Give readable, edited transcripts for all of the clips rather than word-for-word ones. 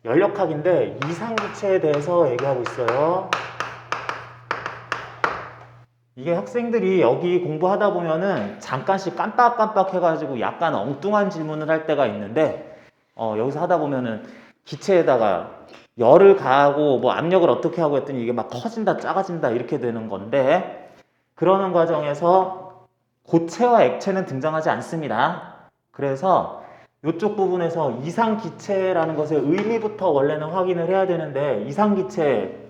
연력학인데 이상기체에 대해서 얘기하고 있어요. 이게 학생들이 여기 공부하다 보면은 잠깐씩 깜빡깜빡 해가지고 약간 엉뚱한 질문을 할 때가 있는데 여기서 하다 보면은 기체에다가 열을 가하고 뭐 압력을 어떻게 하고 했더니 이게 막 커진다 작아진다 이렇게 되는 건데 그러는 과정에서 고체와 액체는 등장하지 않습니다. 그래서 이쪽 부분에서 이상기체라는 것의 의미부터 원래는 확인을 해야 되는데 이상기체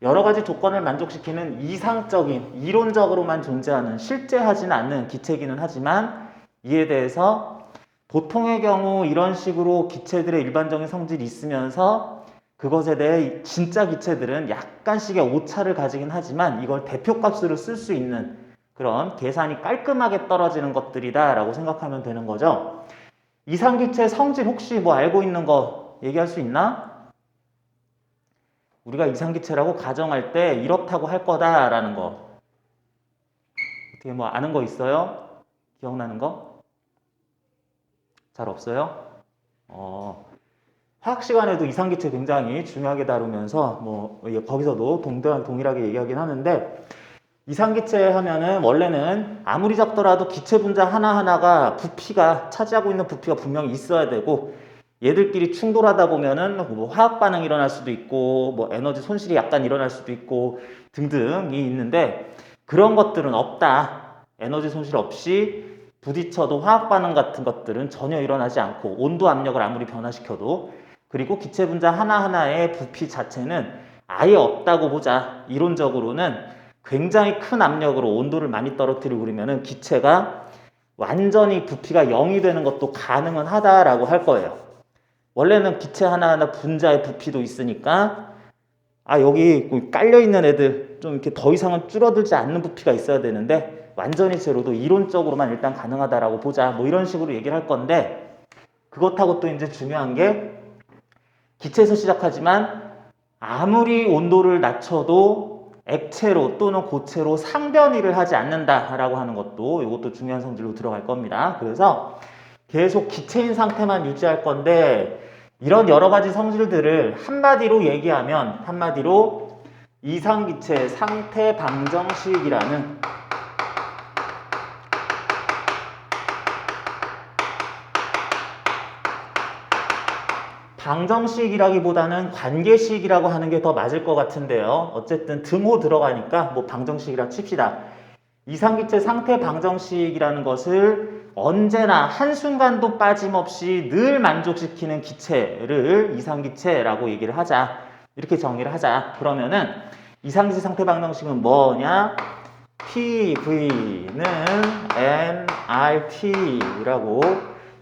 여러 가지 조건을 만족시키는 이상적인 이론적으로만 존재하는 실제 하지는 않는 기체이기는 하지만 이에 대해서 보통의 경우 이런 식으로 기체들의 일반적인 성질이 있으면서 그것에 대해 진짜 기체들은 약간씩의 오차를 가지긴 하지만 이걸 대표값으로 쓸 수 있는 그런 계산이 깔끔하게 떨어지는 것들이다 라고 생각하면 되는 거죠. 이상기체 성질 혹시 뭐 알고 있는 거 얘기할 수 있나? 우리가 이상기체라고 가정할 때 이렇다고 할 거다라는 거 어떻게 뭐 아는 거 있어요? 기억나는 거? 잘 없어요? 화학 시간에도 이상기체 굉장히 중요하게 다루면서 뭐 거기서도 동일하게 얘기하긴 하는데 이상기체 하면은 원래는 아무리 작더라도 기체 분자 하나하나가 부피가 차지하고 있는 부피가 분명히 있어야 되고 얘들끼리 충돌하다 보면은 뭐 화학 반응이 일어날 수도 있고 뭐 에너지 손실이 약간 일어날 수도 있고 등등이 있는데 그런 것들은 없다. 에너지 손실 없이 부딪혀도 화학 반응 같은 것들은 전혀 일어나지 않고 온도 압력을 아무리 변화시켜도 그리고 기체 분자 하나하나의 부피 자체는 아예 없다고 보자. 이론적으로는 굉장히 큰 압력으로 온도를 많이 떨어뜨리고 그러면은 기체가 완전히 부피가 0이 되는 것도 가능은 하다라고 할 거예요. 원래는 기체 하나하나 분자의 부피도 있으니까 여기 깔려있는 애들 좀 이렇게 더 이상은 줄어들지 않는 부피가 있어야 되는데 완전히 제로도 이론적으로만 일단 가능하다라고 보자 뭐 이런 식으로 얘기를 할 건데 그것하고 또 이제 중요한 게 기체에서 시작하지만 아무리 온도를 낮춰도 액체로 또는 고체로 상변이를 하지 않는다라고 하는 것도 이것도 중요한 성질로 들어갈 겁니다. 그래서 계속 기체인 상태만 유지할 건데 이런 여러 가지 성질들을 한마디로 얘기하면 한마디로 이상기체 상태 방정식이라는 방정식이라기보다는 관계식이라고 하는 게 더 맞을 것 같은데요. 어쨌든 등호 들어가니까 뭐 방정식이라 칩시다. 이상기체 상태 방정식이라는 것을 언제나 한순간도 빠짐없이 늘 만족시키는 기체를 이상기체라고 얘기를 하자. 이렇게 정의를 하자. 그러면은 이상기체 상태 방정식은 뭐냐? PV는 nRT라고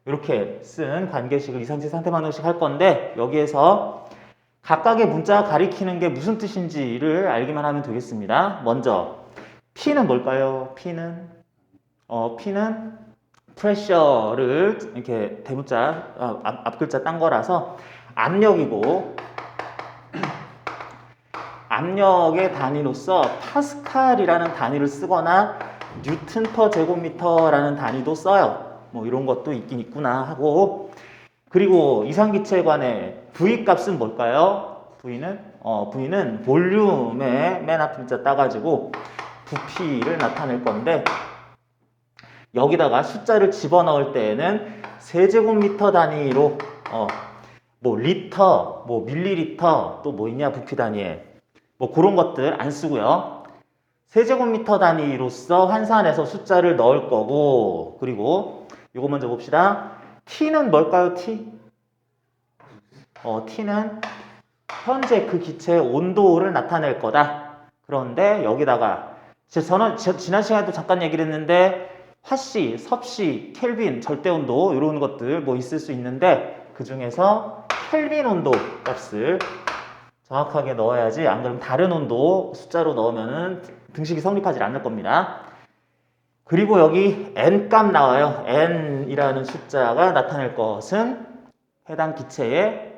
이렇게 쓴 관계식을 이상기체 상태 방정식 할 건데 여기에서 각각의 문자가 가리키는 게 무슨 뜻인지를 알기만 하면 되겠습니다. 먼저 P는 뭘까요? P는 프레셔를 이렇게 대문자 앞글자 딴 거라서 압력이고 압력의 단위로서 파스칼이라는 단위를 쓰거나 뉴튼 퍼 제곱미터라는 단위도 써요. 뭐 이런 것도 있긴 있구나 하고 그리고 이상기체관의 V 값은 뭘까요? V는 볼륨의 맨 앞 글자 따가지고 부피를 나타낼 건데 여기다가 숫자를 집어넣을 때에는 세제곱미터 단위로 뭐 리터, 뭐 밀리리터 또 뭐 있냐 부피 단위에 뭐 그런 것들 안 쓰고요. 세제곱미터 단위로서 환산해서 숫자를 넣을 거고 그리고 이거 먼저 봅시다. T는 뭘까요? T는 현재 그 기체의 온도를 나타낼 거다. 그런데 여기다가 저는 지난 시간에도 잠깐 얘기를 했는데 화씨, 섭씨, 켈빈, 절대온도 이런 것들 뭐 있을 수 있는데 그 중에서 켈빈 온도 값을 정확하게 넣어야지 안 그러면 다른 온도 숫자로 넣으면은 등식이 성립하지 않을 겁니다. 그리고 여기 n 값 나와요. n이라는 숫자가 나타낼 것은 해당 기체의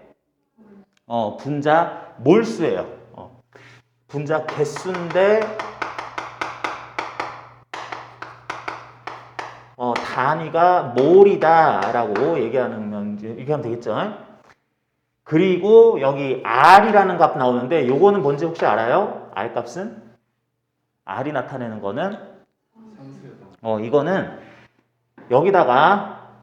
분자 몰수예요. 분자 개수인데 단위가 몰이다 라고 얘기하면 되겠죠. 그리고 여기 R이라는 값 나오는데 요거는 뭔지 혹시 알아요? R 값은? R이 나타내는 거는 이거는 여기다가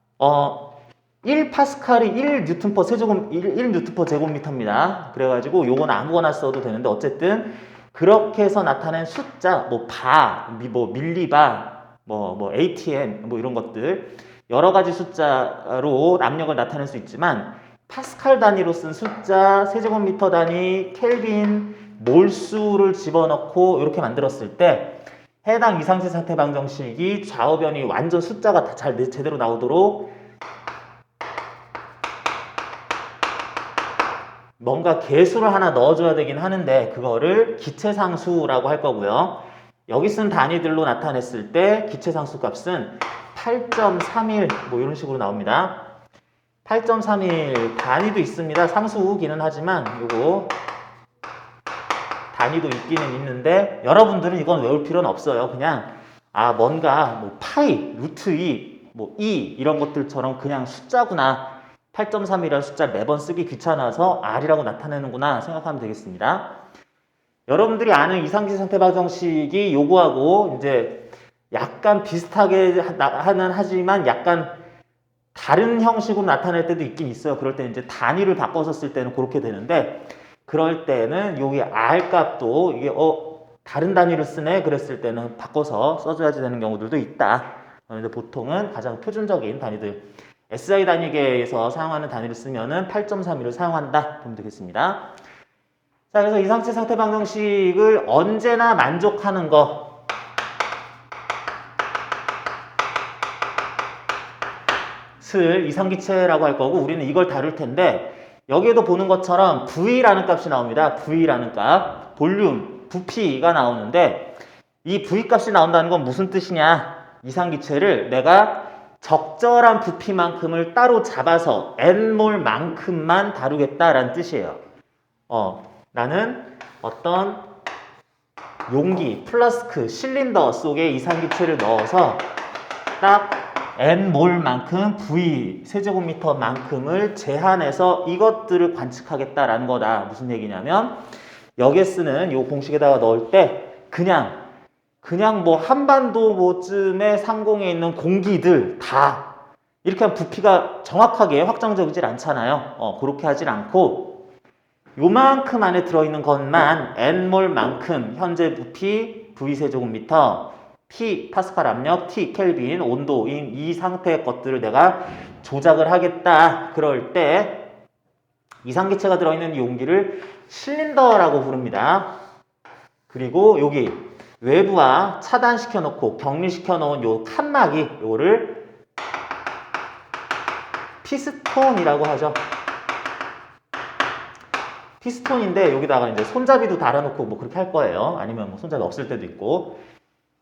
1파스칼이 1뉴턴 퍼 세제곱 1뉴턴 퍼 제곱미터입니다. 그래가지고 요건 아무거나 써도 되는데 어쨌든 그렇게 해서 나타낸 숫자 뭐 밀리바 뭐 ATM 뭐 이런 것들 여러 가지 숫자로 압력을 나타낼 수 있지만 파스칼 단위로 쓴 숫자, 세제곱미터 단위, 켈빈, 몰수를 집어넣고 이렇게 만들었을 때 해당 이상치 상태 방정식이 좌우변이 완전 숫자가 다 잘 제대로 나오도록 뭔가 개수를 하나 넣어줘야 되긴 하는데 그거를 기체상수라고 할 거고요. 여기 쓴 단위들로 나타냈을 때 기체상수 값은 8.31 뭐 이런 식으로 나옵니다. 8.31 단위도 있습니다. 상수기는 하지만 요거 단위도 있기는 있는데 여러분들은 이건 외울 필요는 없어요. 그냥 뭔가 뭐 파이, 루트 2, 뭐 2 이런 것들처럼 그냥 숫자구나. 8.3이라는 숫자를 매번 쓰기 귀찮아서 R이라고 나타내는구나 생각하면 되겠습니다. 여러분들이 아는 이상기체 상태 방정식이 요거하고 이제 약간 비슷하게 하지만 약간 다른 형식으로 나타낼 때도 있긴 있어요. 그럴 때 이제 단위를 바꿔서 쓸 때는 그렇게 되는데 그럴 때는 여기 R 값도 이게 다른 단위를 쓰네 그랬을 때는 바꿔서 써줘야지 되는 경우들도 있다. 그런데 보통은 가장 표준적인 단위들 SI 단위계에서 사용하는 단위를 쓰면은 8.31을 사용한다 보면 되겠습니다. 자, 그래서 이상치 상태 방정식을 언제나 만족하는 것을 이상기체라고 할 거고 우리는 이걸 다룰 텐데 여기에도 보는 것처럼 V라는 값이 나옵니다. V라는 값, 볼륨, 부피가 나오는데 이 V 값이 나온다는 건 무슨 뜻이냐? 이상기체를 내가 적절한 부피만큼을 따로 잡아서 N몰만큼만 다루겠다라는 뜻이에요. 나는 어떤 용기, 플라스크, 실린더 속에 이상기체를 넣어서 딱 N몰만큼 V 세제곱미터만큼을 제한해서 이것들을 관측하겠다라는 거다. 무슨 얘기냐면 여기에 쓰는 이 공식에다가 넣을 때 그냥 뭐 한반도 뭐쯤에 상공에 있는 공기들 다 이렇게 하면 부피가 정확하게 확정적이질 않잖아요. 그렇게 하질 않고 요만큼 안에 들어있는 것만 N몰만큼 현재 부피 V세제곱미터 P 파스칼 압력, T 켈빈 온도인 이 상태의 것들을 내가 조작을 하겠다. 그럴 때 이상기체가 들어있는 용기를 실린더라고 부릅니다. 그리고 여기 외부와 차단시켜 놓고 격리시켜 놓은 요 칸막이 요거를 피스톤이라고 하죠. 피스톤인데 여기다가 이제 손잡이도 달아놓고 뭐 그렇게 할 거예요. 아니면 뭐 손잡이 없을 때도 있고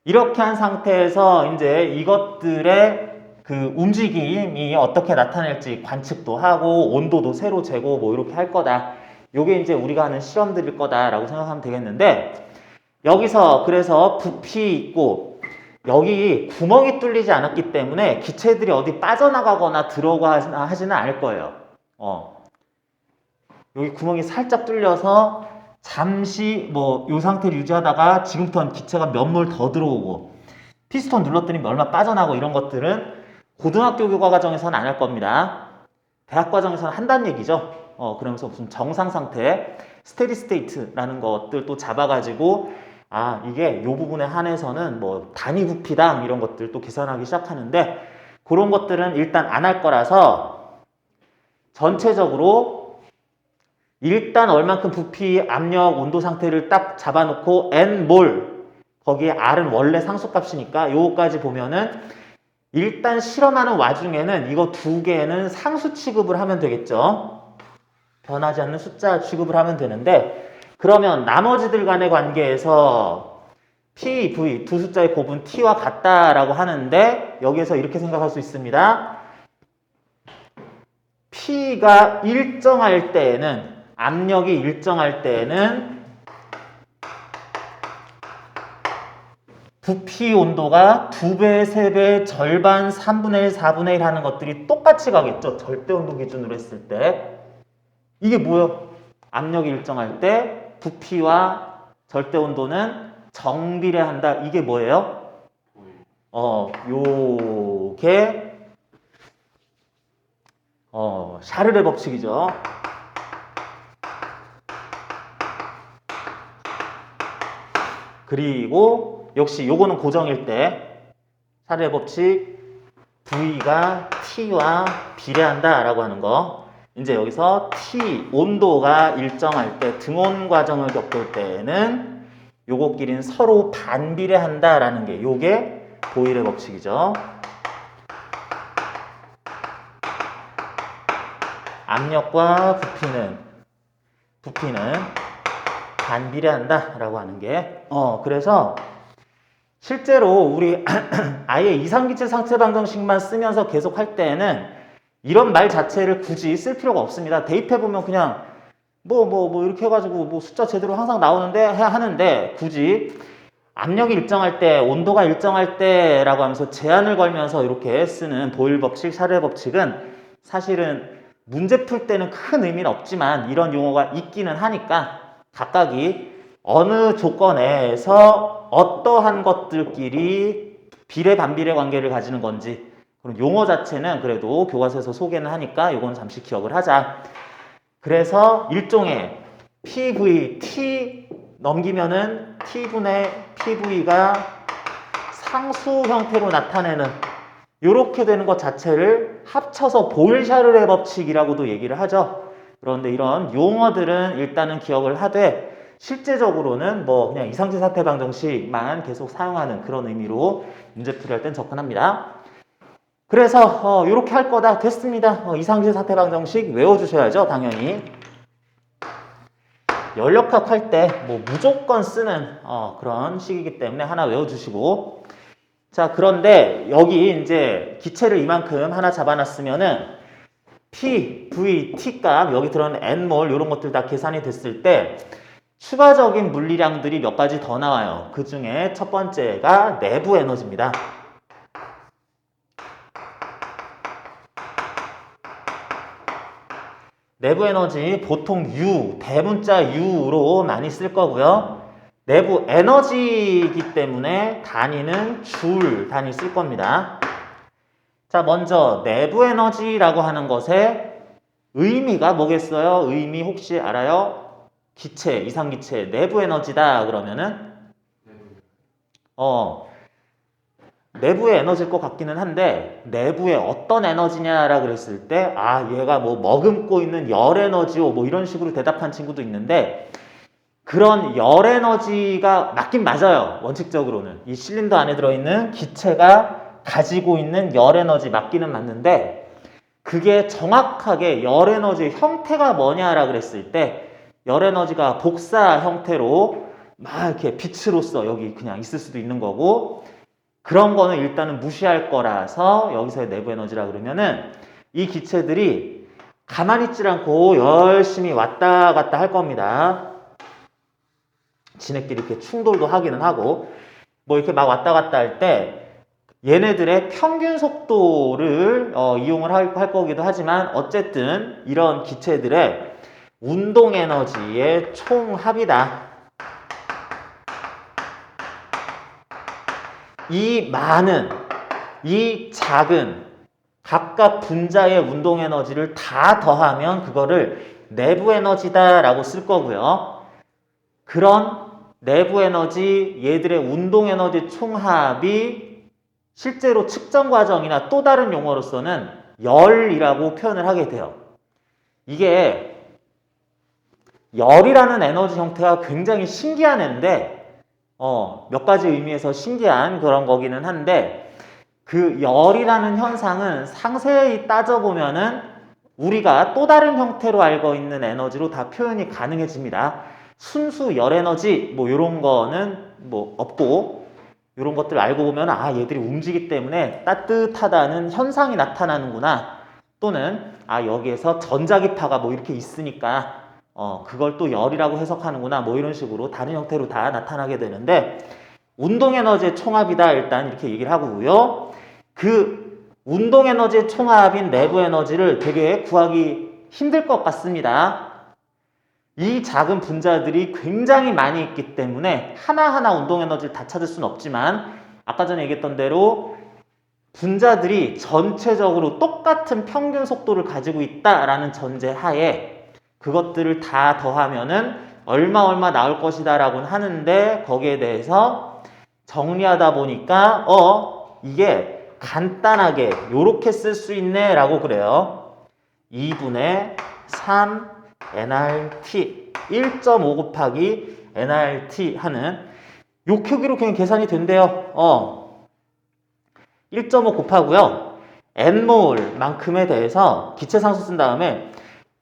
이렇게 한 상태에서 이제 이것들의 그 움직임이 어떻게 나타낼지 관측도 하고 온도도 새로 재고 뭐 이렇게 할 거다. 요게 이제 우리가 하는 실험들일 거다라고 생각하면 되겠는데 여기서 그래서 부피 있고 여기 구멍이 뚫리지 않았기 때문에 기체들이 어디 빠져나가거나 들어가지는 않을 거예요. 여기 구멍이 살짝 뚫려서 잠시 뭐 이 상태를 유지하다가 지금부터는 기체가 몇 몰 더 들어오고 피스톤 눌렀더니 얼마 빠져나고 이런 것들은 고등학교 교과 과정에서는 안 할 겁니다. 대학 과정에서는 한다는 얘기죠. 그러면서 무슨 정상 상태, 스테디 스테이트라는 것들 또 잡아가지고 이게 이 부분에 한해서는 뭐 단위 부피당 이런 것들 또 계산하기 시작하는데 그런 것들은 일단 안 할 거라서 전체적으로 일단 얼만큼 부피, 압력, 온도 상태를 딱 잡아놓고 N몰 거기에 R은 원래 상수값이니까 요거까지 보면은 일단 실험하는 와중에는 이거 두 개는 상수 취급을 하면 되겠죠. 변하지 않는 숫자 취급을 하면 되는데 그러면 나머지들 간의 관계에서 P, V 두 숫자의 곱은 T와 같다라고 하는데 여기에서 이렇게 생각할 수 있습니다. P가 일정할 때에는 압력이 일정할 때에는 부피 온도가 2배, 3배, 절반, 3분의 1, 4분의 1 하는 것들이 똑같이 가겠죠. 절대 온도 기준으로 했을 때. 이게 뭐예요? 압력이 일정할 때 부피와 절대 온도는 정비례한다. 이게 뭐예요? 요게 샤를의 법칙이죠. 그리고 역시 요거는 고정일 때 샤를의 법칙 V가 T와 비례한다 라고 하는 거. 이제 여기서 T 온도가 일정할 때 등온 과정을 겪을 때에는 요거끼리는 서로 반비례한다 라는 게 요게 보일의 법칙이죠. 압력과 부피는 반비례한다 라고 하는 게 그래서 실제로 우리 아예 이상기체 상체 방정식만 쓰면서 계속 할 때는 이런 말 자체를 굳이 쓸 필요가 없습니다. 대입해보면 그냥 뭐 이렇게 해가지고 뭐 숫자 제대로 항상 나오는데 해야 하는데 굳이 압력이 일정할 때, 온도가 일정할 때라고 하면서 제한을 걸면서 이렇게 쓰는 보일 법칙, 샤를 법칙은 사실은 문제 풀 때는 큰 의미는 없지만 이런 용어가 있기는 하니까 각각이 어느 조건에서 어떠한 것들끼리 비례 반비례 관계를 가지는 건지 그럼 용어 자체는 그래도 교과서에서 소개는 하니까 이건 잠시 기억을 하자. 그래서 일종의 PV, T 넘기면은 T분의 PV가 상수 형태로 나타내는 이렇게 되는 것 자체를 합쳐서 보일-샤를의 법칙이라고도 얘기를 하죠. 그런데 이런 용어들은 일단은 기억을 하되 실제적으로는 뭐 그냥 이상치 사태 방정식만 계속 사용하는 그런 의미로 문제풀이 할 땐 접근합니다. 그래서 이렇게 할 거다 됐습니다. 이상치 사태 방정식 외워주셔야죠. 당연히 연력학 할 때 뭐 무조건 쓰는 그런 식이기 때문에 하나 외워주시고 자 그런데 여기 이제 기체를 이만큼 하나 잡아놨으면은 P, V, T 값 여기 들어있는 N몰 이런 것들 다 계산이 됐을 때 추가적인 물리량들이 몇 가지 더 나와요. 그 중에 첫 번째가 내부 에너지입니다. 내부 에너지 보통 U, 대문자 U로 많이 쓸 거고요. 내부 에너지이기 때문에 단위는 줄 단위 쓸 겁니다. 자, 먼저 내부 에너지라고 하는 것의 의미가 뭐겠어요? 의미 혹시 알아요? 기체, 이상기체, 내부 에너지다 그러면은 내부의 에너지일 것 같기는 한데 내부에 어떤 에너지냐라 그랬을 때 얘가 뭐 머금고 있는 열 에너지요 뭐 이런 식으로 대답한 친구도 있는데 그런 열 에너지가 맞긴 맞아요. 원칙적으로는 이 실린더 안에 들어있는 기체가 가지고 있는 열 에너지 맞기는 맞는데 그게 정확하게 열 에너지의 형태가 뭐냐라 그랬을 때 열 에너지가 복사 형태로 막 이렇게 빛으로서 여기 그냥 있을 수도 있는 거고 그런 거는 일단은 무시할 거라서 여기서의 내부 에너지라 그러면은 이 기체들이 가만히 있질 않고 열심히 왔다 갔다 할 겁니다. 지네끼리 이렇게 충돌도 하기는 하고 뭐 이렇게 막 왔다 갔다 할 때 얘네들의 평균 속도를 이용을 할 거기도 하지만 어쨌든 이런 기체들의 운동 에너지의 총합이다. 이 많은, 이 작은 각각 분자의 운동 에너지를 다 더하면 그거를 내부 에너지다 라고 쓸 거고요. 그런 내부 에너지, 얘들의 운동 에너지 총합이 실제로 측정 과정이나 또 다른 용어로서는 열이라고 표현을 하게 돼요. 이게 열이라는 에너지 형태가 굉장히 신기한 애인데 몇 가지 의미에서 신기한 그런 거기는 한데 그 열이라는 현상은 상세히 따져보면은 우리가 또 다른 형태로 알고 있는 에너지로 다 표현이 가능해집니다. 순수 열 에너지 뭐 이런 거는 뭐 없고 이런 것들 알고 보면 얘들이 움직이기 때문에 따뜻하다는 현상이 나타나는구나 또는 여기에서 전자기파가 뭐 이렇게 있으니까 그걸 또 열이라고 해석하는구나 뭐 이런 식으로 다른 형태로 다 나타나게 되는데 운동 에너지의 총합이다 일단 이렇게 얘기를 하고요. 그 운동 에너지의 총합인 내부 에너지를 되게 구하기 힘들 것 같습니다. 이 작은 분자들이 굉장히 많이 있기 때문에 하나하나 운동 에너지를 다 찾을 수는 없지만 아까 전에 얘기했던 대로 분자들이 전체적으로 똑같은 평균 속도를 가지고 있다라는 전제 하에 그것들을 다 더하면은 얼마 나올 것이다 라고는 하는데 거기에 대해서 정리하다 보니까 이게 간단하게 요렇게 쓸 수 있네 라고 그래요. 2분의 3 nRT 1.5 곱하기 nRT 하는 요 크기로 그냥 계산이 된대요. 1.5 곱하고요. n몰만큼에 대해서 기체상수 쓴 다음에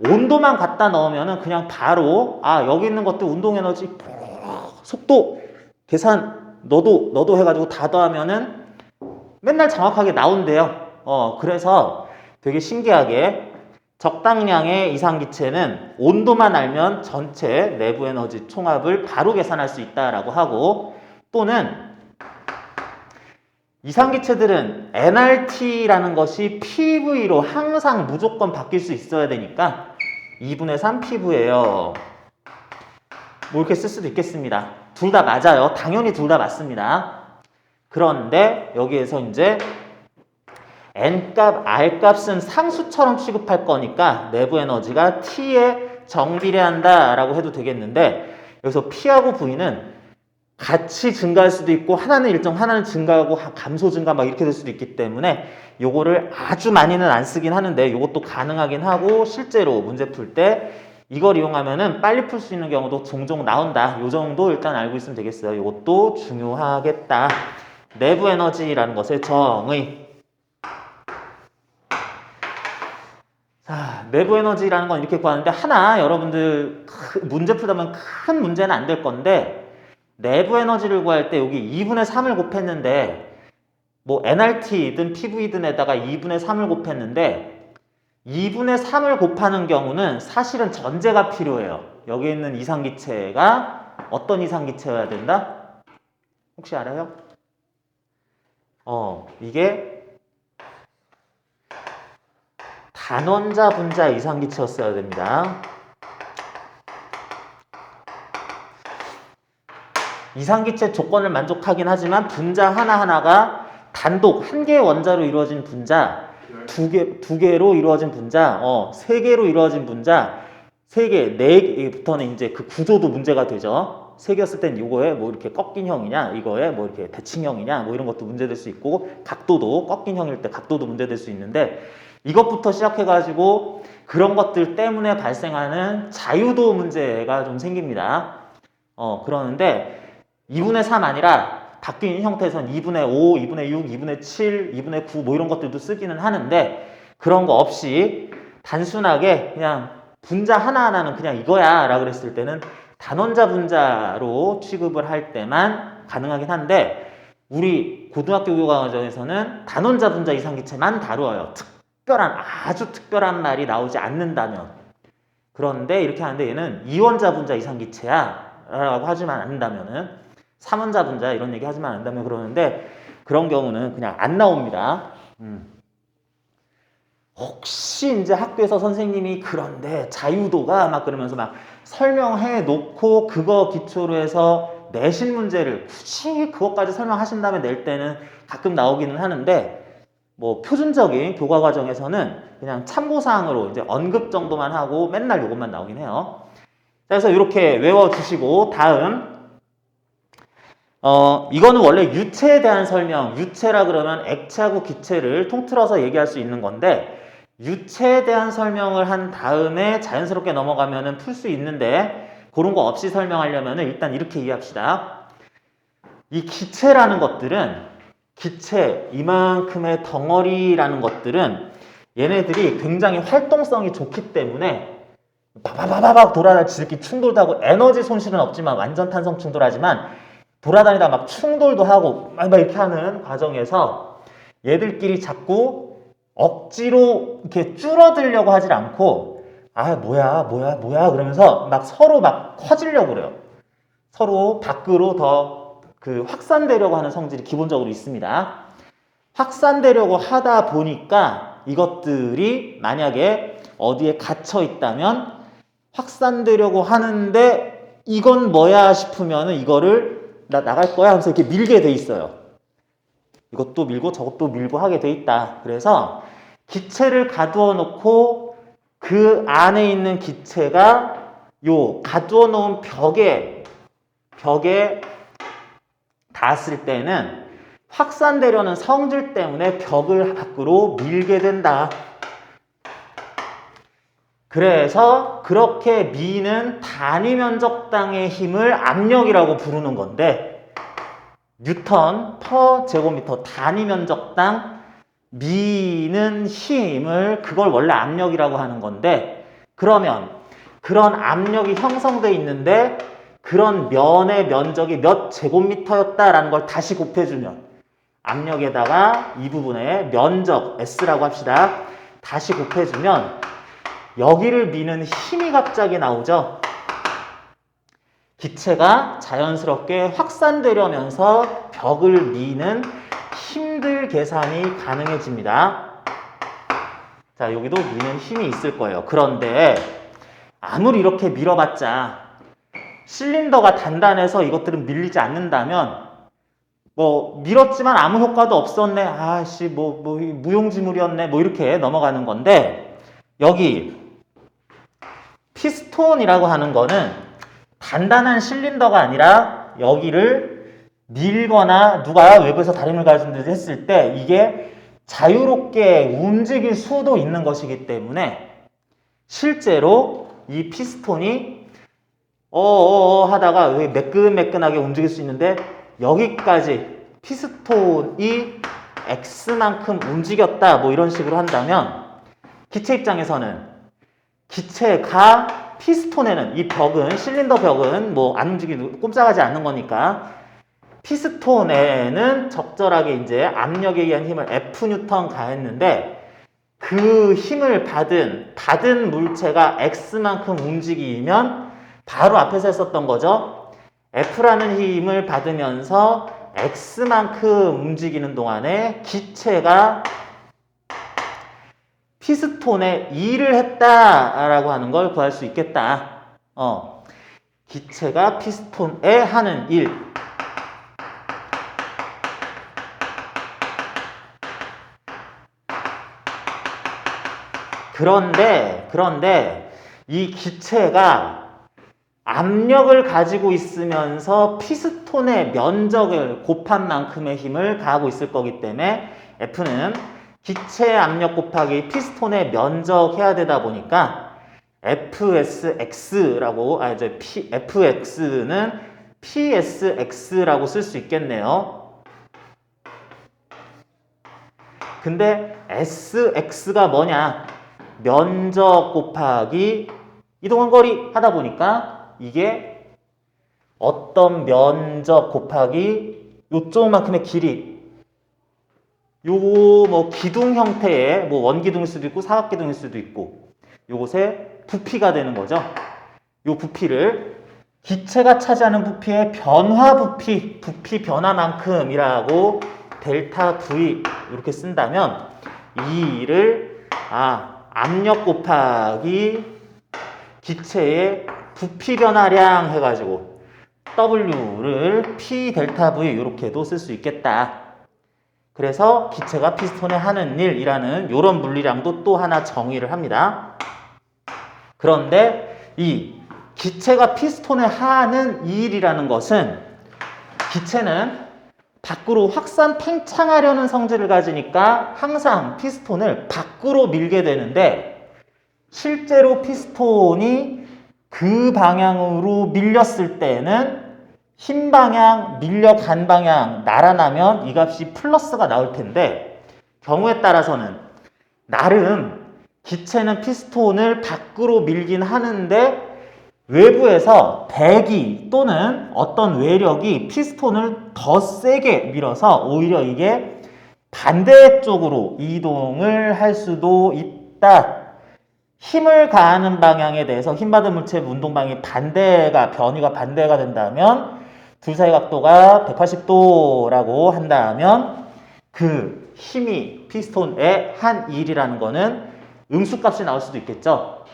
온도만 갖다 넣으면은 그냥 바로 여기 있는 것들 운동 에너지 속도 계산 너도 해가지고 다 더하면은 맨날 정확하게 나온대요. 그래서 되게 신기하게 적당량의 이상기체는 온도만 알면 전체 내부 에너지 총합을 바로 계산할 수 있다라고 하고 또는 이상기체들은 nRT라는 것이 PV로 항상 무조건 바뀔 수 있어야 되니까 2분의 3 PV예요. 뭐 이렇게 쓸 수도 있겠습니다. 둘 다 맞아요. 당연히 둘 다 맞습니다. 그런데 여기에서 이제 n값, r값은 상수처럼 취급할 거니까 내부 에너지가 t에 정비례한다 라고 해도 되겠는데 여기서 p하고 v는 같이 증가할 수도 있고 하나는 일정 하나는 증가하고 감소 증가 막 이렇게 될 수도 있기 때문에 요거를 아주 많이는 안 쓰긴 하는데 요것도 가능하긴 하고 실제로 문제 풀 때 이걸 이용하면은 빨리 풀 수 있는 경우도 종종 나온다. 요 정도 일단 알고 있으면 되겠어요. 요것도 중요하겠다. 내부 에너지라는 것의 정의. 자, 내부 에너지라는 건 이렇게 구하는데 하나 여러분들 문제 풀다 보면 큰 문제는 안 될 건데 내부 에너지를 구할 때 여기 2분의 3을 곱했는데 뭐 nRT든 PV든에다가 2분의 3을 곱했는데 2분의 3을 곱하는 경우는 사실은 전제가 필요해요. 여기 있는 이상기체가 어떤 이상기체여야 된다? 혹시 알아요? 이게 단원자 분자 이상기체였어야 됩니다. 이상기체 조건을 만족하긴 하지만 분자 하나하나가 단독 한 개의 원자로 이루어진 분자, 두 개로 이루어진 분자, 세 개로 이루어진 분자, 세 개, 네 개부터는 이제 그 구조도 문제가 되죠. 세 개였을 땐 이거에 뭐 이렇게 꺾인 형이냐, 이거에 뭐 이렇게 대칭형이냐, 뭐 이런 것도 문제될 수 있고, 각도도 꺾인 형일 때 각도도 문제될 수 있는데, 이것부터 시작해가지고 그런 것들 때문에 발생하는 자유도 문제가 좀 생깁니다. 그러는데 2분의 3 아니라 바뀐 형태에서는 2분의 5, 2분의 6, 2분의 7, 2분의 9 뭐 이런 것들도 쓰기는 하는데 그런 거 없이 단순하게 그냥 분자 하나하나는 그냥 이거야 라고 그랬을 때는 단원자 분자로 취급을 할 때만 가능하긴 한데 우리 고등학교 교과 과정에서는 단원자 분자 이상기체만 다루어요. 아주 특별한 말이 나오지 않는다면. 그런데 이렇게 하는데 얘는 이원자 분자 이상기체야 라고 하지만 않는다면은 3원자 분자 이런 얘기 하지만 않는다면 그러는데 그런 경우는 그냥 안 나옵니다. 혹시 이제 학교에서 선생님이 그런데 자유도가 막 그러면서 막 설명해 놓고 그거 기초로 해서 내신 문제를 굳이 그것까지 설명하신 다음에 낼 때는 가끔 나오기는 하는데 뭐 표준적인 교과 과정에서는 그냥 참고사항으로 이제 언급 정도만 하고 맨날 이것만 나오긴 해요. 그래서 이렇게 외워주시고 다음 이거는 원래 유체에 대한 설명, 유체라 그러면 액체하고 기체를 통틀어서 얘기할 수 있는 건데 유체에 대한 설명을 한 다음에 자연스럽게 넘어가면은 풀 수 있는데 그런 거 없이 설명하려면은 일단 이렇게 이해합시다. 이 기체라는 것들은 기체, 이만큼의 덩어리라는 것들은 얘네들이 굉장히 활동성이 좋기 때문에 바바바바박 돌아다니고 지들끼리 충돌도 하고 에너지 손실은 없지만 완전 탄성 충돌하지만 돌아다니다 막 충돌도 하고 막 이렇게 하는 과정에서 얘들끼리 자꾸 억지로 이렇게 줄어들려고 하질 않고 뭐야 그러면서 막 서로 막 커지려고 그래요. 서로 밖으로 더 확산되려고 하는 성질이 기본적으로 있습니다. 확산되려고 하다 보니까 이것들이 만약에 어디에 갇혀 있다면 확산되려고 하는데 이건 뭐야 싶으면은 이거를 나 나갈 거야 하면서 이렇게 밀게 돼 있어요. 이것도 밀고 저것도 밀고 하게 돼 있다. 그래서 기체를 가두어 놓고 그 안에 있는 기체가 요 가두어 놓은 벽에 닿았을 때는 확산되려는 성질 때문에 벽을 밖으로 밀게 된다. 그래서 그렇게 미는 단위 면적당의 힘을 압력이라고 부르는 건데, 뉴턴 퍼 제곱미터 단위 면적당 미는 힘을, 그걸 원래 압력이라고 하는 건데, 그러면 그런 압력이 형성돼 있는데 그런 면의 면적이 몇 제곱미터였다라는 걸 다시 곱해주면, 압력에다가 이 부분의 면적 S라고 합시다. 다시 곱해주면 여기를 미는 힘이 갑자기 나오죠. 기체가 자연스럽게 확산되려면서 벽을 미는 힘들 계산이 가능해집니다. 자, 여기도 미는 힘이 있을 거예요. 그런데 아무리 이렇게 밀어봤자 실린더가 단단해서 이것들은 밀리지 않는다면, 뭐 밀었지만 아무 효과도 없었네, 아씨 뭐 무용지물이었네, 뭐 이렇게 넘어가는 건데, 여기 피스톤이라고 하는 거는 단단한 실린더가 아니라 여기를 밀거나 누가 외부에서 다림을 가진 듯 했을 때 이게 자유롭게 움직일 수도 있는 것이기 때문에 실제로 이 피스톤이 하다가 매끈매끈하게 움직일 수 있는데, 여기까지 피스톤이 X만큼 움직였다, 뭐 이런 식으로 한다면 기체 입장에서는 기체가 피스톤에는, 이 벽은, 실린더 벽은 뭐 안 움직이고 꼼짝하지 않는 거니까 피스톤에는 적절하게 이제 압력에 의한 힘을 F뉴턴 가했는데, 그 힘을 받은 물체가 X만큼 움직이면 바로 앞에서 했었던 거죠. F라는 힘을 받으면서 X만큼 움직이는 동안에 기체가 피스톤에 일을 했다라고 하는 걸 구할 수 있겠다. 기체가 피스톤에 하는 일. 그런데 이 기체가 압력을 가지고 있으면서 피스톤의 면적을 곱한 만큼의 힘을 가하고 있을 거기 때문에 F는 기체 압력 곱하기 피스톤의 면적 해야 되다 보니까 FSX라고, FX는 PSX라고 쓸 수 있겠네요. 근데 SX가 뭐냐? 면적 곱하기 이동한 거리 하다 보니까 이게 어떤 면적 곱하기 요쪽만큼의 길이, 요거 뭐 기둥 형태의 뭐 원기둥일 수도 있고 사각기둥일 수도 있고, 요것의 부피가 되는 거죠. 요 부피를 기체가 차지하는 부피의 변화 부피 변화만큼이라고 델타 V 이렇게 쓴다면, 이 일을 압력 곱하기 기체의 부피 변화량 해가지고 W를 P 델타 V 이렇게도 쓸 수 있겠다. 그래서 기체가 피스톤에 하는 일이라는 이런 물리량도 또 하나 정의를 합니다. 그런데 이 기체가 피스톤에 하는 일이라는 것은, 기체는 밖으로 확산 팽창하려는 성질을 가지니까 항상 피스톤을 밖으로 밀게 되는데, 실제로 피스톤이 그 방향으로 밀렸을 때는 힘 방향, 밀력 간 방향 나란하면 이 값이 플러스가 나올 텐데, 경우에 따라서는 나름 기체는 피스톤을 밖으로 밀긴 하는데 외부에서 배기 또는 어떤 외력이 피스톤을 더 세게 밀어서 오히려 이게 반대쪽으로 이동을 할 수도 있다. 힘을 가하는 방향에 대해서 힘받은 물체의 운동 방향이 변이가 반대가 된다면, 둘 사이 각도가 180도라고 한다면 그 힘이 피스톤에 한 일이라는 거는 음수값이 나올 수도 있겠죠.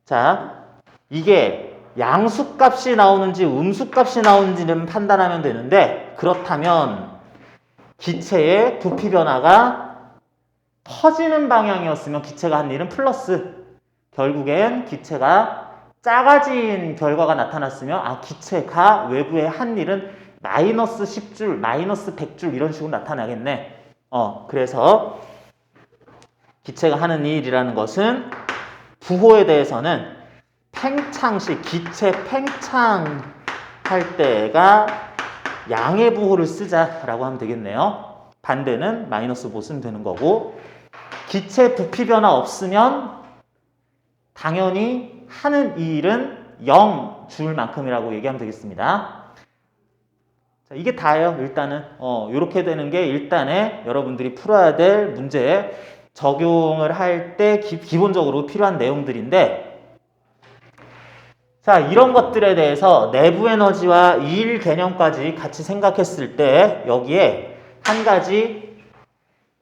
자, 이게 양수값이 나오는지 음수값이 나오는지는 판단하면 되는데, 그렇다면 기체의 부피 변화가 커지는 방향이었으면 기체가 한 일은 플러스, 결국엔 기체가 작아진 결과가 나타났으면 기체가 외부에 한 일은 마이너스 10줄, 마이너스 100줄 이런 식으로 나타나겠네. 그래서 기체가 하는 일이라는 것은 부호에 대해서는 팽창시, 기체 팽창할 때가 양의 부호를 쓰자라고 하면 되겠네요. 반대는 마이너스 5 쓰면 되는 거고, 기체 부피 변화 없으면 당연히 하는 이 일은 0줄 만큼이라고 얘기하면 되겠습니다. 자, 이게 다예요. 일단은 이렇게 되는 게 일단에 여러분들이 풀어야 될 문제에 적용을 할 때 기본적으로 필요한 내용들인데, 자, 이런 것들에 대해서 내부 에너지와 일 개념까지 같이 생각했을 때 여기에 한 가지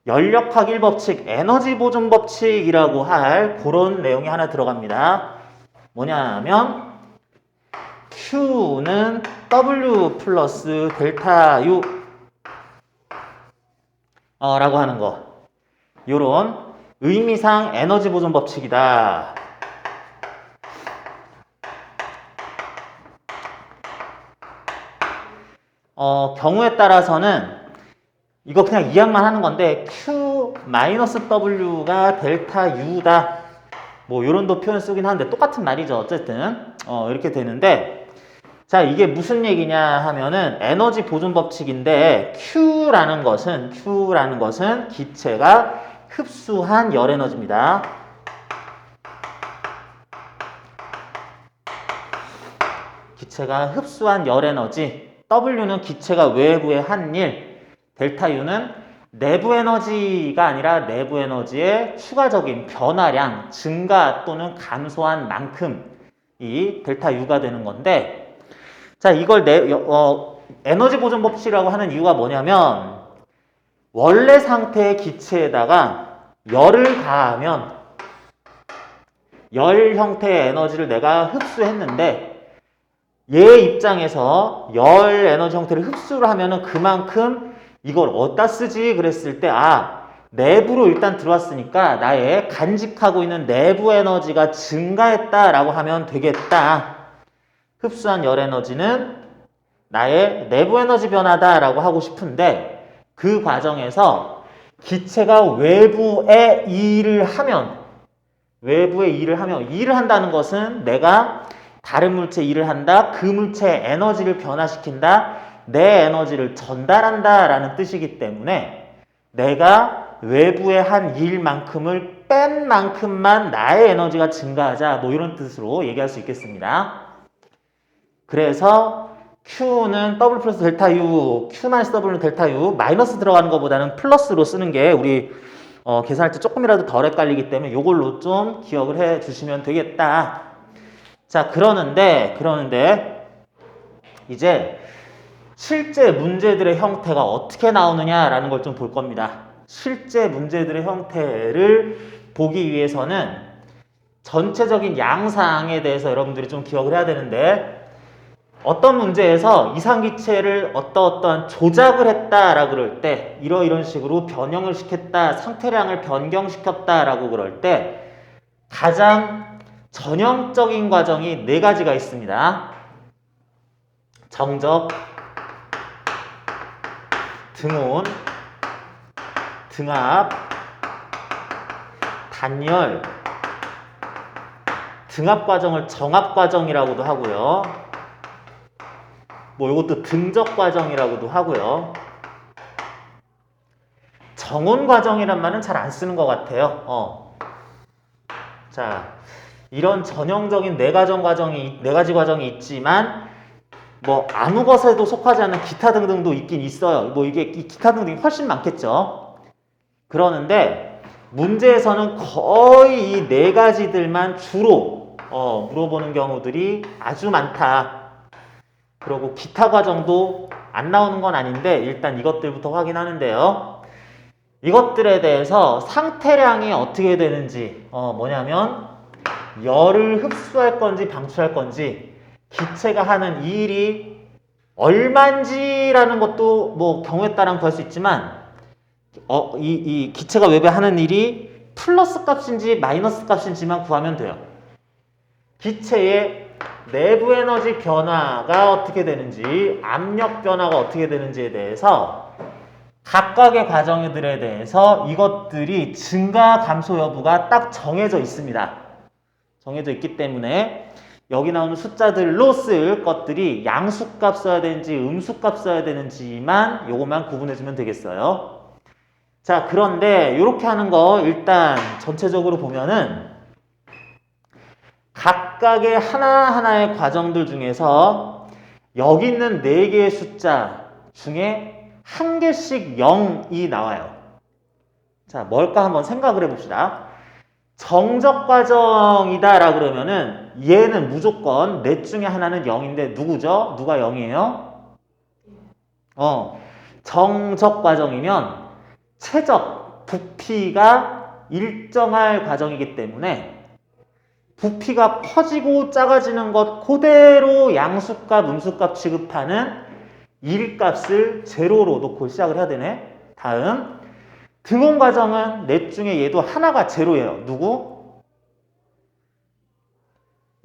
연력학 1법칙, 에너지 보존 법칙이라고 할 그런 내용이 하나 들어갑니다. 뭐냐면 Q는 W 플러스 델타 U 라고 하는 거. 요런 의미상 에너지 보존 법칙이다. 경우에 따라서는 이거 그냥 이해만 하는 건데 Q-W가 델타 U다. 뭐 요런 도 표현 쓰긴 하는데 똑같은 말이죠. 어쨌든 이렇게 되는데, 자, 이게 무슨 얘기냐 하면은 에너지 보존 법칙인데 Q라는 것은 기체가 흡수한 열 에너지입니다. 기체가 흡수한 열 에너지, W는 기체가 외부에 한 일, 델타 U는 내부 에너지가 아니라 내부 에너지의 추가적인 변화량, 증가 또는 감소한 만큼이 델타 U가 되는 건데, 자, 이걸 에너지 보존 법칙이라고 하는 이유가 뭐냐면 원래 상태의 기체에다가 열을 가하면 열 형태의 에너지를 내가 흡수했는데, 얘 입장에서 열 에너지 형태를 흡수를 하면은 그만큼 이걸 어디다 쓰지? 그랬을 때 내부로 일단 들어왔으니까 나의 간직하고 있는 내부 에너지가 증가했다라고 하면 되겠다. 흡수한 열 에너지는 나의 내부 에너지 변화다라고 하고 싶은데, 그 과정에서 기체가 외부에 일을 하면 일을 한다는 것은 내가 다른 물체에 일을 한다, 그 물체의 에너지를 변화시킨다, 내 에너지를 전달한다 라는 뜻이기 때문에 내가 외부에 한 일만큼을 뺀 만큼만 나의 에너지가 증가하자, 뭐 이런 뜻으로 얘기할 수 있겠습니다. 그래서 Q는 W 플러스 델타 U, Q 마이너스 W는 델타 U, 마이너스 들어가는 것보다는 플러스로 쓰는 게 우리 계산할 때 조금이라도 덜 헷갈리기 때문에 이걸로 좀 기억을 해 주시면 되겠다. 자, 그러는데 이제 실제 문제들의 형태가 어떻게 나오느냐라는 걸 좀 볼 겁니다. 실제 문제들의 형태를 보기 위해서는 전체적인 양상에 대해서 여러분들이 좀 기억을 해야 되는데, 어떤 문제에서 이상기체를 어떠한 조작을 했다라고 그럴 때, 이런 식으로 변형을 시켰다, 상태량을 변경시켰다라고 그럴 때 가장 전형적인 과정이 4가지가 있습니다. 정적, 등온, 등압, 단열. 등압 과정을 정압 과정이라고도 하고요. 뭐 이것도 등적 과정이라고도 하고요. 정온 과정이란 말은 잘 안 쓰는 것 같아요. 자, 이런 전형적인 4가지 과정이 있지만 뭐 아무 것에도 속하지 않는 기타 등등도 있긴 있어요. 뭐 이게 기타 등등이 훨씬 많겠죠. 그러는데 문제에서는 거의 이 4가지들만 주로 물어보는 경우들이 아주 많다. 그리고 기타 과정도 안 나오는 건 아닌데 일단 이것들부터 확인하는데요. 이것들에 대해서 상태량이 어떻게 되는지 뭐냐면 열을 흡수할 건지 방출할 건지 기체가 하는 이 일이 얼만지라는 것도 뭐 경우에 따라 구할 수 있지만 이 기체가 외부에 하는 일이 플러스 값인지 마이너스 값인지만 구하면 돼요. 기체의 내부 에너지 변화가 어떻게 되는지, 압력 변화가 어떻게 되는지에 대해서 각각의 과정들에 대해서 이것들이 증가 감소 여부가 딱 정해져 있습니다. 정해져 있기 때문에 여기 나오는 숫자들로 쓸 것들이 양수값 써야 되는지 음수값 써야 되는지만 요것만 구분해주면 되겠어요. 자, 그런데 이렇게 하는 거 일단 전체적으로 보면은 각각의 하나하나의 과정들 중에서 여기 있는 4개의 숫자 중에 한 개씩 0이 나와요. 자, 뭘까 한번 생각을 해봅시다. 정적 과정이다 라 그러면은 얘는 무조건 넷 중에 하나는 0인데 누구죠? 누가 0이에요? 정적 과정이면 최적 부피가 일정할 과정이기 때문에 부피가 커지고 작아지는 것 그대로 양수값, 음수값 취급하는 1값을 제로로 놓고 시작을 해야 되네. 다음 등온 과정은 넷 중에 얘도 하나가 제로예요. 누구?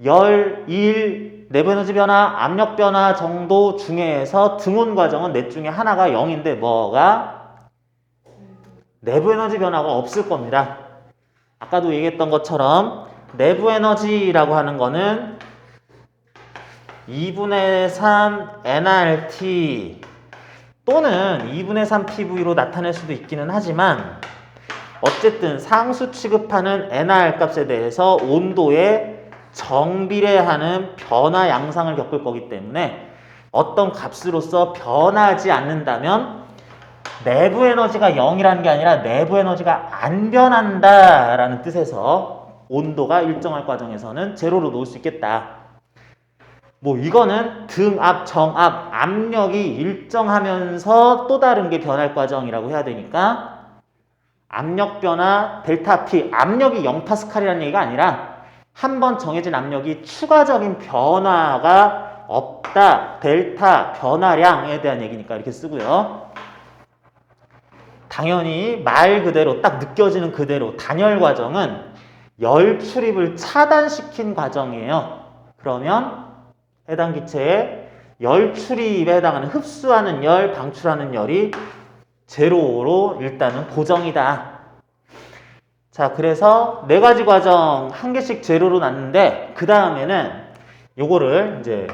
열, 일, 내부 에너지 변화, 압력 변화 정도 중에서 등온 과정은 넷 중에 하나가 0인데 뭐가? 내부 에너지 변화가 없을 겁니다. 아까도 얘기했던 것처럼 내부 에너지라고 하는 거는 2분의 3 nRT 또는 2분의 3 PV로 나타낼 수도 있기는 하지만 어쨌든 상수 취급하는 nR 값에 대해서 온도에 정비례하는 변화 양상을 겪을 거기 때문에 어떤 값으로서 변하지 않는다면 내부 에너지가 0이라는 게 아니라 내부 에너지가 안 변한다라는 뜻에서 온도가 일정할 과정에서는 제로로 놓을 수 있겠다. 뭐 이거는 등압, 정압, 압력이 일정하면서 또 다른 게 변할 과정이라고 해야 되니까 압력 변화 델타 P, 압력이 0파스칼이라는 얘기가 아니라 한번 정해진 압력이 추가적인 변화가 없다. 델타 변화량에 대한 얘기니까 이렇게 쓰고요. 당연히 말 그대로 딱 느껴지는 그대로 단열 과정은 열 출입을 차단시킨 과정이에요. 그러면 해당 기체의 열 출입에 해당하는 흡수하는 열, 방출하는 열이 제로로 일단은 고정이다. 자, 그래서 4가지 과정 한 개씩 제로로 놨는데 그 다음에는 요거를 이제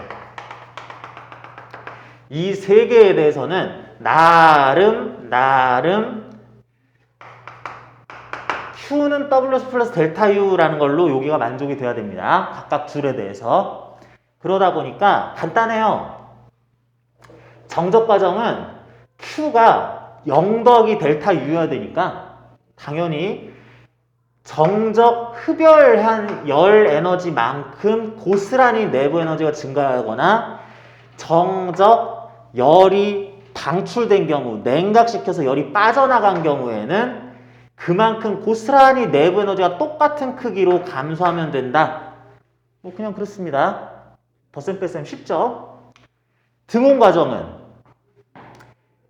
이 3개에 대해서는 나름 Q는 W 플러스 델타 U라는 걸로 여기가 만족이 돼야 됩니다. 각각 줄에 대해서. 그러다 보니까 간단해요. 정적 과정은 Q가 0 더하기 델타 U여야 되니까 당연히 정적 흡열한 열 에너지만큼 고스란히 내부 에너지가 증가하거나 정적 열이 방출된 경우, 냉각시켜서 열이 빠져나간 경우에는 그만큼 고스란히 내부 에너지가 똑같은 크기로 감소하면 된다. 뭐 그냥 그렇습니다. 덧셈 뺄셈 쉽죠? 등온 과정은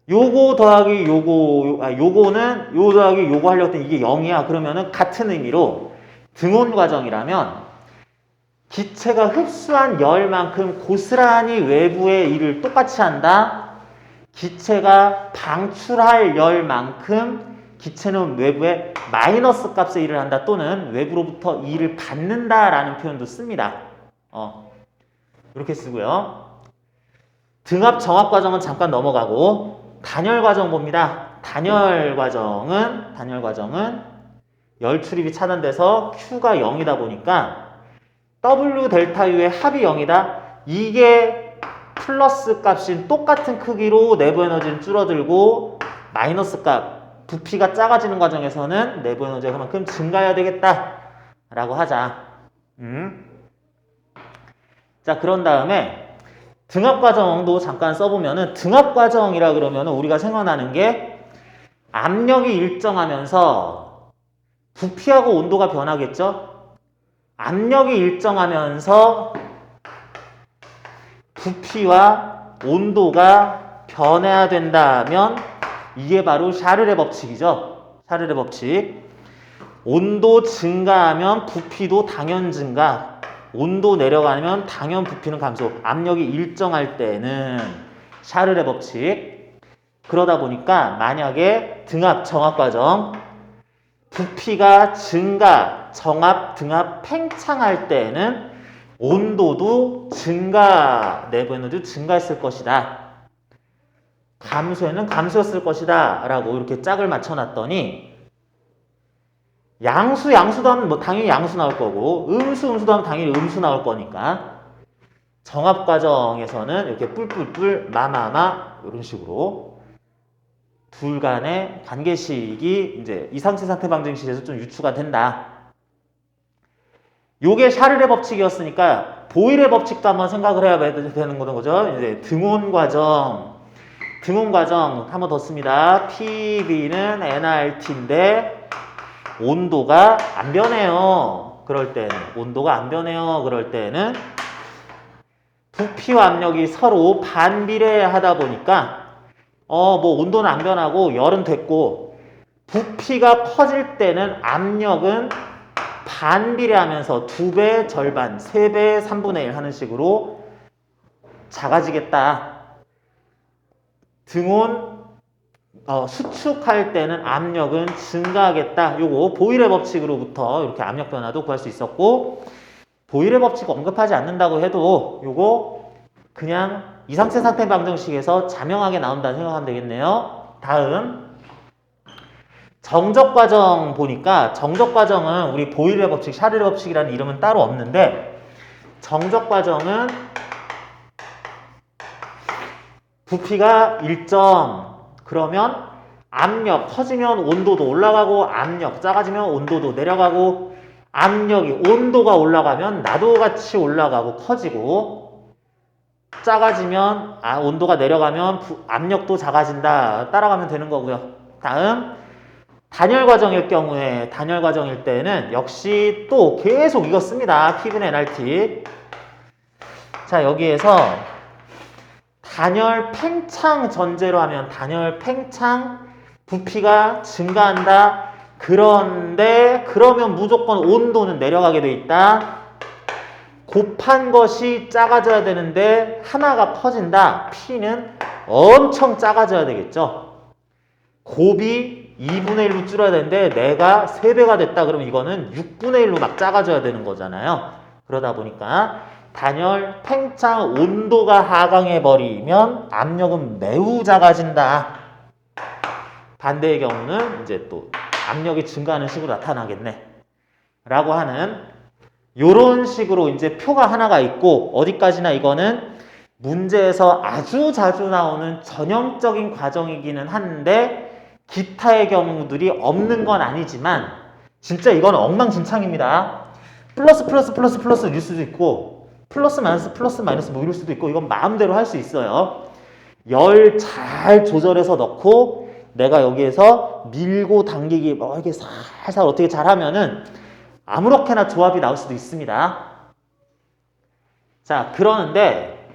요거 더하기 요거는 요 더하기 요거 하려고 했더니 이게 0이야. 그러면은 같은 의미로 등온 과정이라면 기체가 흡수한 열만큼 고스란히 외부의 일을 똑같이 한다. 기체가 방출할 열만큼 기체는 외부에 마이너스 값의 일을 한다. 또는 외부로부터 일을 받는다라는 표현도 씁니다. 이렇게 쓰고요. 등압, 정압 과정은 잠깐 넘어가고 단열 과정 봅니다. 단열 과정은 열 출입이 차단돼서 Q가 0이다 보니까 W 델타 U의 합이 0이다. 이게 플러스 값인 똑같은 크기로 내부 에너지는 줄어들고 마이너스 값, 부피가 작아지는 과정에서는 내부 에너지가 그만큼 증가해야 되겠다 라고 하자. 자, 그런 다음에 등압 과정도 잠깐 써보면은 등압 과정이라 그러면은 우리가 생각나는 게 압력이 일정하면서 부피하고 온도가 변하겠죠? 압력이 일정하면서 부피와 온도가 변해야 된다면 이게 바로 샤를의 법칙이죠. 샤를의 법칙. 온도 증가하면 부피도 당연 증가, 온도 내려가면 당연 부피는 감소. 압력이 일정할 때는 샤를의 법칙. 그러다 보니까 만약에 등압, 정압 과정 부피가 증가, 정압, 등압 팽창할 때는 온도도 증가, 내부에너지 증가했을 것이다. 감소에는 감소했을 것이다 라고 이렇게 짝을 맞춰놨더니 양수도 하면 뭐 당연히 양수 나올 거고 음수도 하면 당연히 음수 나올 거니까 정압 과정에서는 이렇게 뿔뿔뿔 마마마 이런 식으로 둘 간의 관계식이 이제 이상치 상태 방정식에서 좀 유추가 된다. 요게 샤를의 법칙이었으니까 보일의 법칙도 한번 생각을 해야 되는 거죠. 이제 등온 과정 한 번 더 씁니다. PB는 nRT인데 온도가 안 변해요. 그럴 때는 온도가 안 변해요. 그럴 때는 부피와 압력이 서로 반비례하다 보니까 뭐 온도는 안 변하고 열은 됐고 부피가 커질 때는 압력은 반비례하면서 2배, 절반, 3배, 3분의 1 하는 식으로 작아지겠다. 등온 수축할 때는 압력은 증가하겠다. 요거 보일의 법칙으로부터 이렇게 압력 변화도 구할 수 있었고 보일의 법칙 언급하지 않는다고 해도 요거 그냥 이상체 상태 방정식에서 자명하게 나온다는 생각하면 되겠네요. 다음 정적 과정 보니까 정적 과정은 우리 보일의 법칙, 샤를의 법칙이라는 이름은 따로 없는데 정적 과정은 부피가 일정 그러면 압력 커지면 온도도 올라가고 압력 작아지면 온도도 내려가고 압력이 온도가 올라가면 나도 같이 올라가고 커지고 작아지면 온도가 내려가면 압력도 작아진다. 따라가면 되는 거고요. 다음 단열 과정일 경우에 단열 과정일 때는 역시 또 계속 이거 씁니다. P분의 nRT. 자 여기에서 단열 팽창 전제로 하면 단열 팽창 부피가 증가한다. 그런데 그러면 무조건 온도는 내려가게 돼 있다. 곱한 것이 작아져야 되는데 하나가 커진다. P는 엄청 작아져야 되겠죠. 곱이 2분의 1로 줄어야 되는데 내가 3배가 됐다. 그러면 이거는 6분의 1로 막 작아져야 되는 거잖아요. 그러다 보니까 단열, 팽창, 온도가 하강해버리면 압력은 매우 작아진다. 반대의 경우는 이제 또 압력이 증가하는 식으로 나타나겠네. 라고 하는 요런 식으로 이제 표가 하나가 있고 어디까지나 이거는 문제에서 아주 자주 나오는 전형적인 과정이기는 한데 기타의 경우들이 없는 건 아니지만 진짜 이건 엉망진창입니다. 플러스일 수도 있고 플러스 마이너스 뭐 이럴 수도 있고 이건 마음대로 할 수 있어요. 열 잘 조절해서 넣고 내가 여기에서 밀고 당기기 뭐 이렇게 살살 어떻게 잘하면은 아무렇게나 조합이 나올 수도 있습니다. 자 그러는데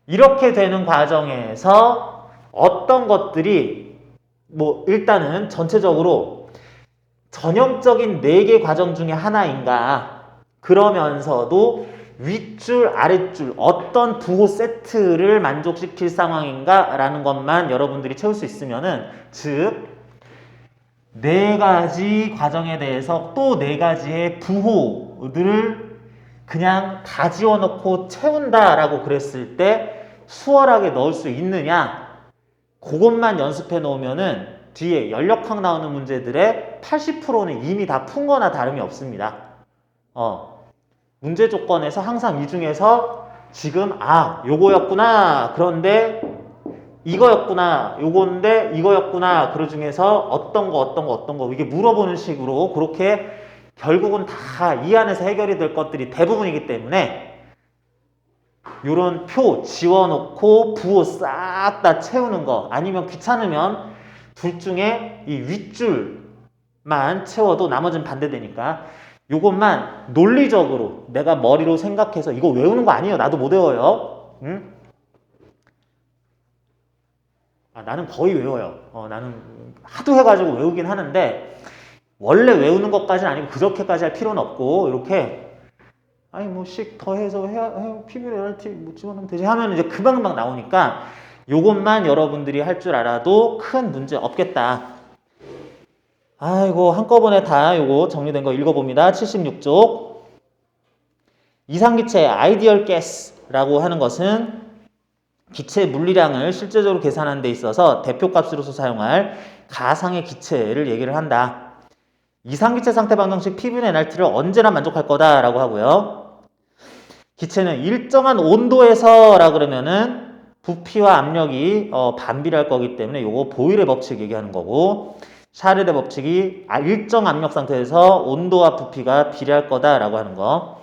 이렇게 되는 과정에서 어떤 것들이 뭐 일단은 전체적으로 전형적인 4개 과정 중에 하나인가 그러면서도 윗줄 아랫줄 어떤 부호 세트를 만족시킬 상황인가 라는 것만 여러분들이 채울 수 있으면은 즉 4가지 과정에 대해서 또 4가지의 부호들을 그냥 다 지워놓고 채운다라고 그랬을 때 수월하게 넣을 수 있느냐 그것만 연습해 놓으면은 뒤에 연력학 나오는 문제들의 80%는 이미 다 푼 거나 다름이 없습니다. 문제 조건에서 항상 이 중에서 지금 요거였구나 그런데 이거였구나 요건데 이거였구나 그 중에서 어떤 거 이게 물어보는 식으로 그렇게 결국은 다 이 안에서 해결이 될 것들이 대부분이기 때문에 요런 표 지워놓고 부호 싹 다 채우는 거 아니면 귀찮으면 둘 중에 이 윗줄만 채워도 나머지는 반대되니까 요것만 논리적으로 내가 머리로 생각해서 이거 외우는 거 아니에요. 나도 못 외워요. 응? 나는 거의 외워요. 나는 하도 해가지고 외우긴 하는데 원래 외우는 것까지는 아니고 그렇게까지 할 필요는 없고 이렇게 아니 뭐 씩 더해서 PV NRT 뭐 집어넣으면 되지 하면 이제 금방금방 나오니까 요것만 여러분들이 할 줄 알아도 큰 문제 없겠다. 아이고 한꺼번에 다 요거 정리된 거 읽어봅니다. 76쪽 이상기체 아이디얼 가스라고 하는 것은 기체 물리량을 실제적으로 계산하는 데 있어서 대표값으로서 사용할 가상의 기체를 얘기를 한다. 이상기체 상태 방정식 PV는 NRT를 언제나 만족할 거다라고 하고요. 기체는 일정한 온도에서 라 그러면은 부피와 압력이 반비례할 거기 때문에 요거 보일의 법칙 얘기하는 거고 샤르의 법칙이 일정 압력 상태에서 온도와 부피가 비례할 거다라고 하는 거.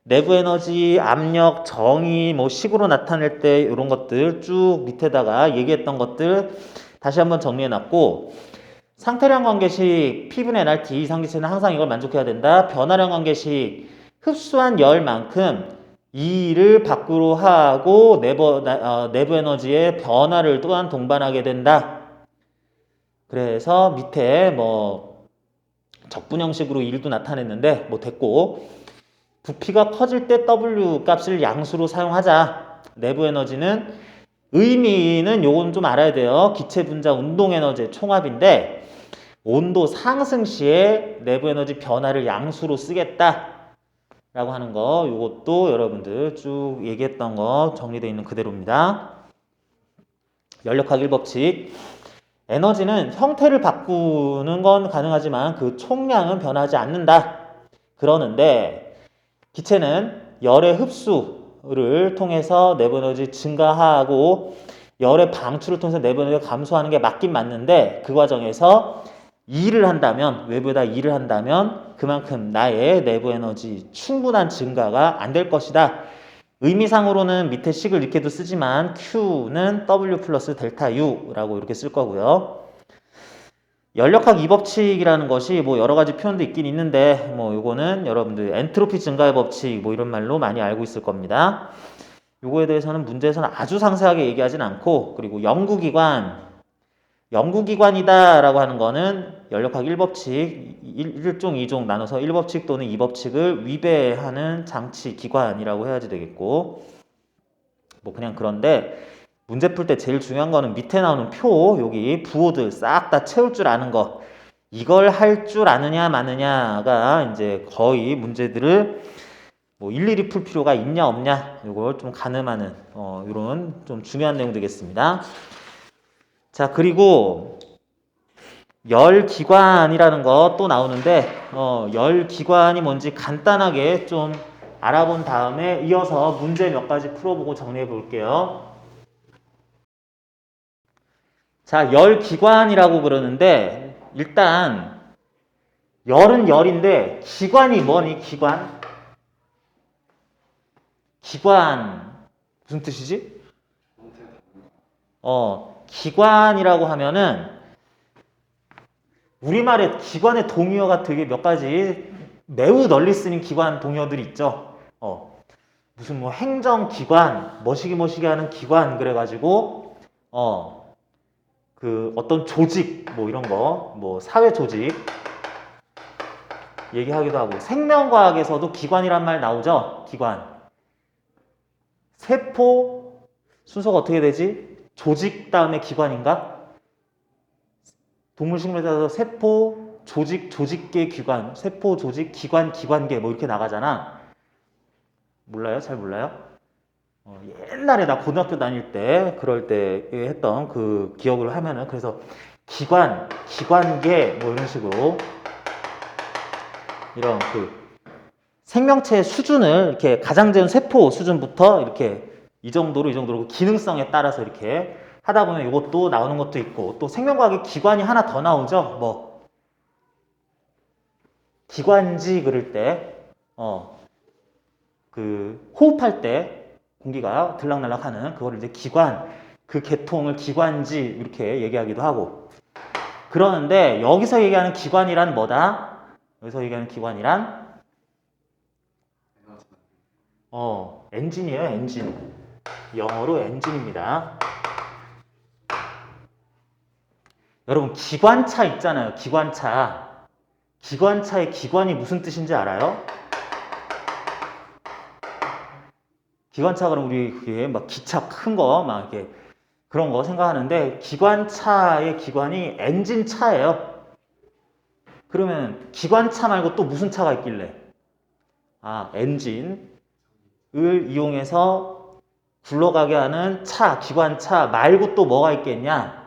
내부 에너지, 압력, 정의, 뭐 식으로 나타낼 때 이런 것들 쭉 밑에다가 얘기했던 것들 다시 한번 정리해놨고 상태량 관계식 P분의 NRT 이상기체는 항상 이걸 만족해야 된다. 변화량 관계식 흡수한 열만큼 E를 밖으로 하고 내부 에너지의 변화를 또한 동반하게 된다. 그래서 밑에 뭐 적분 형식으로 1도 나타냈는데 뭐 됐고 부피가 커질 때 W 값을 양수로 사용하자. 내부 에너지는 의미는 요건 좀 알아야 돼요. 기체 분자 운동 에너지의 총합인데 온도 상승 시에 내부 에너지 변화를 양수로 쓰겠다 라고 하는 거 요것도 여러분들 쭉 얘기했던 거 정리되어 있는 그대로입니다. 연력학 1법칙 에너지는 형태를 바꾸는 건 가능하지만 그 총량은 변하지 않는다. 그러는데 기체는 열의 흡수를 통해서 내부 에너지 증가하고 열의 방출을 통해서 내부 에너지가 감소하는 게 맞긴 맞는데 그 과정에서 일을 한다면 외부에다 일을 한다면 그만큼 나의 내부 에너지 충분한 증가가 안 될 것이다. 의미상으로는 밑에 식을 이렇게도 쓰지만 Q는 W 플러스 델타 U라고 이렇게 쓸 거고요. 연력학 2법칙이라는 것이 뭐 여러 가지 표현도 있긴 있는데 뭐 요거는 여러분들 엔트로피 증가의 법칙 뭐 이런 말로 많이 알고 있을 겁니다. 요거에 대해서는 문제에서는 아주 상세하게 얘기하진 않고 그리고 연구기관이다 라고 하는 거는 연력학 1법칙 1종 2종 나눠서 1법칙 또는 2법칙을 위배하는 장치 기관이라고 해야지 되겠고 뭐 그냥 그런데 문제 풀 때 제일 중요한 거는 밑에 나오는 표 여기 부호들 싹 다 채울 줄 아는 거 이걸 할 줄 아느냐 마느냐가 이제 거의 문제들을 뭐 일일이 풀 필요가 있냐 없냐 이걸 좀 가늠하는 이런 좀 중요한 내용 되겠습니다. 자 그리고 열기관이라는 거 또 나오는데 열기관이 뭔지 간단하게 좀 알아본 다음에 이어서 문제 몇 가지 풀어보고 정리해 볼게요. 자, 열기관이라고 그러는데 일단 열은 열인데 기관이 뭐니? 기관? 기관 무슨 뜻이지? 기관이라고 하면은 우리말에 기관의 동의어가 되게 몇 가지 매우 널리 쓰는 기관 동의어들이 있죠. 무슨 뭐 행정기관, 머시기 하는 기관 그래가지고 그 어떤 조직 뭐 이런 거 뭐 사회 조직 얘기하기도 하고 생명과학에서도 기관이란 말 나오죠. 기관 세포 순서가 어떻게 되지? 조직 다음에 기관인가? 동물식물에서 세포 조직계 기관 세포 조직 기관 기관계 뭐 이렇게 나가잖아. 몰라요? 잘 몰라요? 옛날에 나 고등학교 다닐 때 그럴 때 했던 그 기억을 하면은 그래서 기관, 기관계 뭐 이런 식으로 이런 그 생명체의 수준을 이렇게 가장 적은 세포 수준부터 이렇게 이 정도로 기능성에 따라서 이렇게 하다 보면 이것도 나오는 것도 있고 또 생명과학의 기관이 하나 더 나오죠. 뭐 기관지 그럴 때 그 호흡할 때 공기가 들락날락하는 그거를 이제 기관 그 계통을 기관지 이렇게 얘기하기도 하고 그러는데 여기서 얘기하는 기관이란 뭐다? 여기서 얘기하는 기관이란 엔진이에요, 엔진. 영어로 엔진입니다. 여러분, 기관차 있잖아요, 기관차. 기관차의 기관이 무슨 뜻인지 알아요? 기관차 그럼 우리 그게 막 기차 큰 거, 막 이렇게 그런 거 생각하는데, 기관차의 기관이 엔진차예요. 그러면 기관차 말고 또 무슨 차가 있길래? 엔진을 이용해서 굴러가게 하는 차, 기관차 말고 또 뭐가 있겠냐?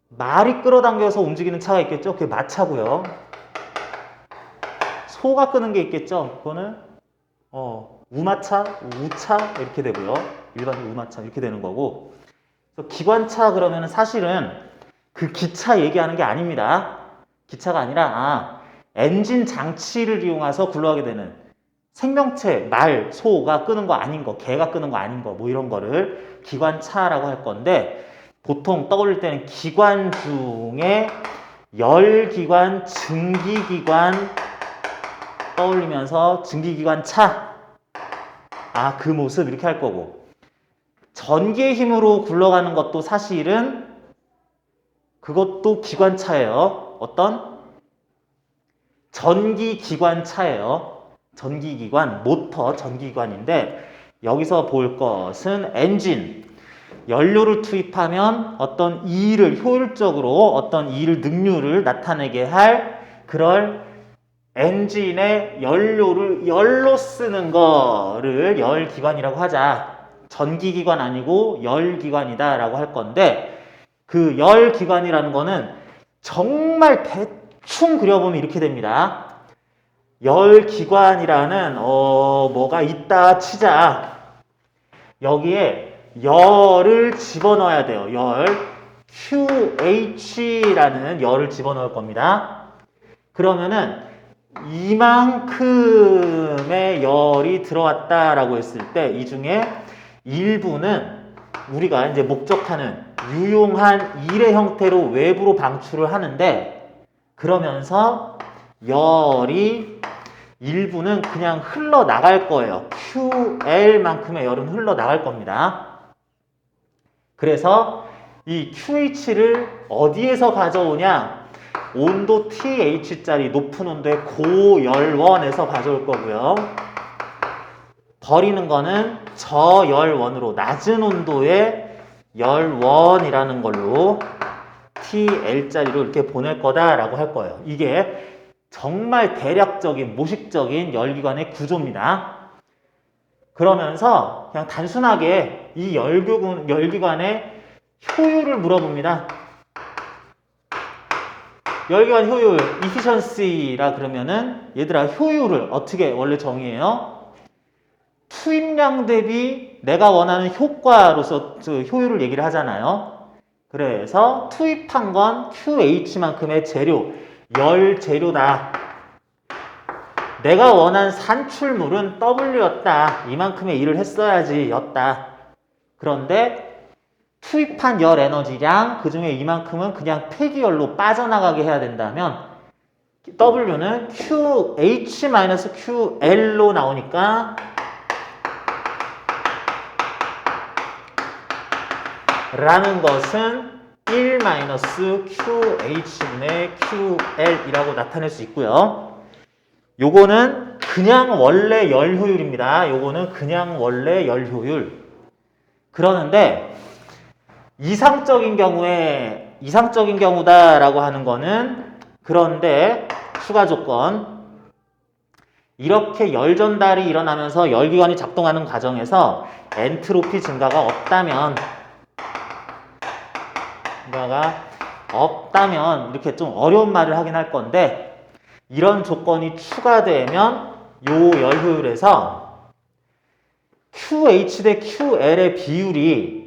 말이 끌어당겨서 움직이는 차가 있겠죠? 그게 마차고요. 소가 끄는 게 있겠죠? 그거는 우마차, 우차 이렇게 되고요. 일반 우마차 이렇게 되는 거고. 그래서 기관차 그러면은 사실은 그 기차 얘기하는 게 아닙니다. 기차가 아니라 엔진 장치를 이용해서 굴러가게 되는 생명체, 말, 소가 끄는 거 아닌 거, 개가 끄는 거 아닌 거, 뭐 이런 거를 기관차라고 할 건데, 보통 떠올릴 때는 기관 중에 열기관, 증기기관 떠올리면서 증기기관 차, 그 모습 이렇게 할 거고, 전기의 힘으로 굴러가는 것도 사실은 그것도 기관차예요. 어떤? 전기기관차예요. 전기기관, 모터, 전기기관인데 여기서 볼 것은 엔진, 연료를 투입하면 어떤 일을 효율적으로 어떤 일 능률을 나타내게 할 그럴 엔진의 연료를 열로 쓰는 거를 열기관이라고 하자. 전기기관 아니고 열기관이다 라고 할 건데, 그 열기관이라는 거는 정말 대충 그려보면 이렇게 됩니다. 열기관이라는 뭐가 있다 치자. 여기에 열을 집어넣어야 돼요. 열, QH라는 열을 집어넣을 겁니다. 그러면은 이만큼의 열이 들어왔다라고 했을 때 이 중에 일부는 우리가 이제 목적하는 유용한 일의 형태로 외부로 방출을 하는데, 그러면서 열이 일부는 그냥 흘러나갈 거예요. QL만큼의 열은 흘러나갈 겁니다. 그래서 이 QH를 어디에서 가져오냐? 온도 TH짜리 높은 온도의 고열원에서 가져올 거고요. 버리는 거는 저열원으로 낮은 온도의 열원이라는 걸로 TL짜리로 이렇게 보낼 거다라고 할 거예요. 이게 정말 대략적인 모식적인 열기관의 구조입니다. 그러면서 그냥 단순하게 이 열기관의 효율을 물어봅니다. 열기관 효율, efficiency라 그러면은 얘들아 효율을 어떻게 원래 정의해요? 투입량 대비 내가 원하는 효과로서 효율을 얘기를 하잖아요. 그래서 투입한 건 QH만큼의 재료, 열 재료다. 내가 원한 산출물은 W였다. 이만큼의 일을 했어야지 였다. 그런데 투입한 열 에너지량 그 중에 이만큼은 그냥 폐기열로 빠져나가게 해야 된다면 W는 QH-QL로 나오니까 라는 것은 1-QH분의 QL이라고 나타낼 수 있고요. 요거는 그냥 원래 열 효율입니다. 요거는 그냥 원래 열 효율. 그러는데 이상적인 경우다라고 하는 거는, 그런데 추가 조건, 이렇게 열 전달이 일어나면서 열기관이 작동하는 과정에서 엔트로피 증가가 없다면 이렇게 좀 어려운 말을 하긴 할 건데, 이런 조건이 추가되면 요 열 효율에서 QH 대 QL의 비율이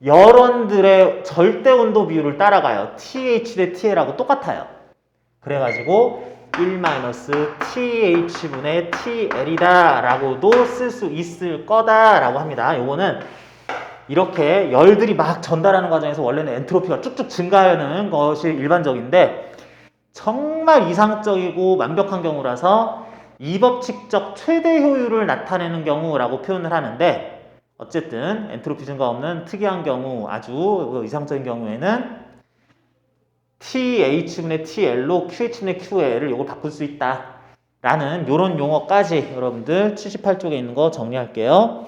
열원들의 절대 온도 비율을 따라가요. TH 대 TL하고 똑같아요. 그래가지고 1-TH분의 TL이다 라고도 쓸 수 있을 거다 라고 합니다. 요거는 이렇게 열들이 막 전달하는 과정에서 원래는 엔트로피가 쭉쭉 증가하는 것이 일반적인데, 정말 이상적이고 완벽한 경우라서 이 법칙적 최대 효율을 나타내는 경우라고 표현을 하는데 어쨌든 엔트로피 증가 없는 특이한 경우, 아주 이상적인 경우에는 TH분의 TL로 QH분의 QL을 이걸 바꿀 수 있다 라는 이런 용어까지 여러분들 78쪽에 있는 거 정리할게요.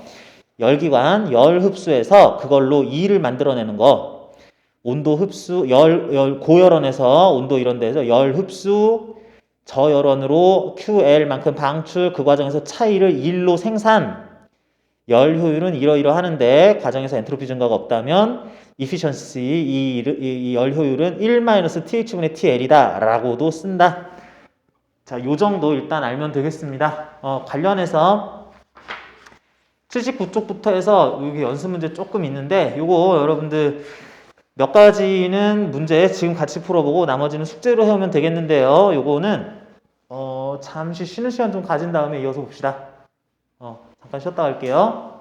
열기관, 열 흡수해서 그걸로 2를 만들어내는 거, 온도 흡수, 고열원에서 온도 이런 데서 열 흡수, 저열원으로 QL만큼 방출, 그 과정에서 차이를 1로 생산, 열 효율은 이러이러하는데 과정에서 엔트로피 증가가 없다면 efficiency, 이 열 효율은 1-TH분의 TL이다 라고도 쓴다. 자, 요 정도 일단 알면 되겠습니다. 관련해서 79쪽부터 해서 여기 연습 문제 조금 있는데 요거 여러분들 몇 가지는 문제 지금 같이 풀어보고 나머지는 숙제로 해오면 되겠는데요. 요거는 잠시 쉬는 시간 좀 가진 다음에 이어서 봅시다. 잠깐 쉬었다 갈게요.